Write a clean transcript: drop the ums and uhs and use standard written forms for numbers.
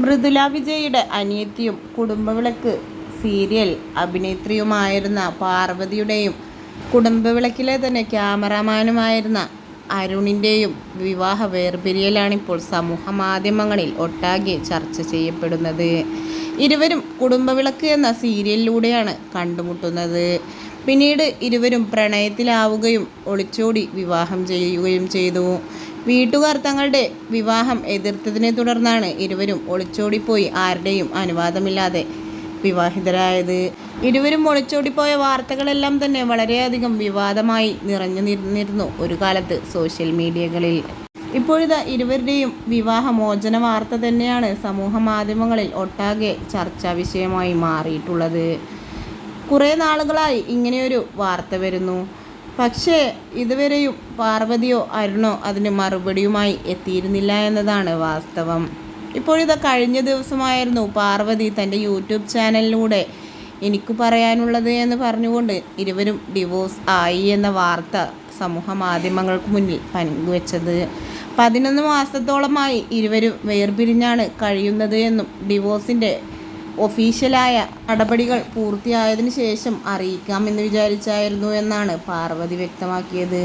മൃദുല വിജയുടെ അനിയത്തിയും കുടുംബവിളക്ക് സീരിയൽ അഭിനേത്രിയുമായിരുന്ന പാർവതിയുടെയും കുടുംബവിളക്കിലെ തന്നെ ക്യാമറാമാനുമായിരുന്ന അരുണിൻ്റെയും വിവാഹ വേർപിരിയലാണിപ്പോൾ സമൂഹ മാധ്യമങ്ങളിൽ ഒട്ടാകെ ചർച്ച ചെയ്യപ്പെടുന്നത്. ഇരുവരും കുടുംബവിളക്ക് എന്ന സീരിയലിലൂടെയാണ് കണ്ടുമുട്ടുന്നത്. പിന്നീട് ഇരുവരും പ്രണയത്തിലാവുകയും ഒളിച്ചോടി വിവാഹം ചെയ്യുകയും ചെയ്തു. വീട്ടുകാർ തങ്ങളുടെ വിവാഹം എതിർത്തതിനെ തുടർന്നാണ് ഇരുവരും ഒളിച്ചോടിപ്പോയി ആരുടെയും അനുവാദമില്ലാതെ വിവാഹിതരായത്. ഇരുവരും ഒളിച്ചോടിപ്പോയ വാർത്തകളെല്ലാം തന്നെ വളരെയധികം വിവാദമായി നിറഞ്ഞു നിന്നിരുന്നു ഒരു കാലത്ത് സോഷ്യൽ മീഡിയകളിൽ. ഇപ്പോഴിതാ ഇരുവരുടെയും വിവാഹമോചന വാർത്ത തന്നെയാണ് സമൂഹ മാധ്യമങ്ങളിൽ ഒട്ടാകെ ചർച്ചാ വിഷയമായി മാറിയിട്ടുള്ളത്. കുറേ നാളുകളായി ഇങ്ങനെയൊരു വാർത്ത വരുന്നു. പക്ഷേ ഇതുവരെയും പാർവതിയോ അരുണോ അതിന് മറുപടിയുമായി എത്തിയിരുന്നില്ല എന്നതാണ് വാസ്തവം. ഇപ്പോഴിതാ കഴിഞ്ഞ ദിവസമായിരുന്നു പാർവതി തൻ്റെ യൂട്യൂബ് ചാനലിലൂടെ എനിക്ക് പറയാനുള്ളത് എന്ന് പറഞ്ഞുകൊണ്ട് ഇരുവരും ഡിവോഴ്സ് ആയി എന്ന വാർത്ത സമൂഹ മാധ്യമങ്ങൾക്ക് മുന്നിൽ പങ്കുവച്ചത്. 11 മാസത്തോളമായി ഇരുവരും വേർപിരിഞ്ഞാണ് കഴിയുന്നത് എന്നും ഡിവോഴ്സിൻ്റെ ഒഫീഷ്യലായ നടപടികൾ പൂർത്തിയായതിനു ശേഷം അറിയിക്കാമെന്ന് വിചാരിച്ചായിരുന്നു എന്നാണ് പാർവതി വ്യക്തമാക്കിയത്.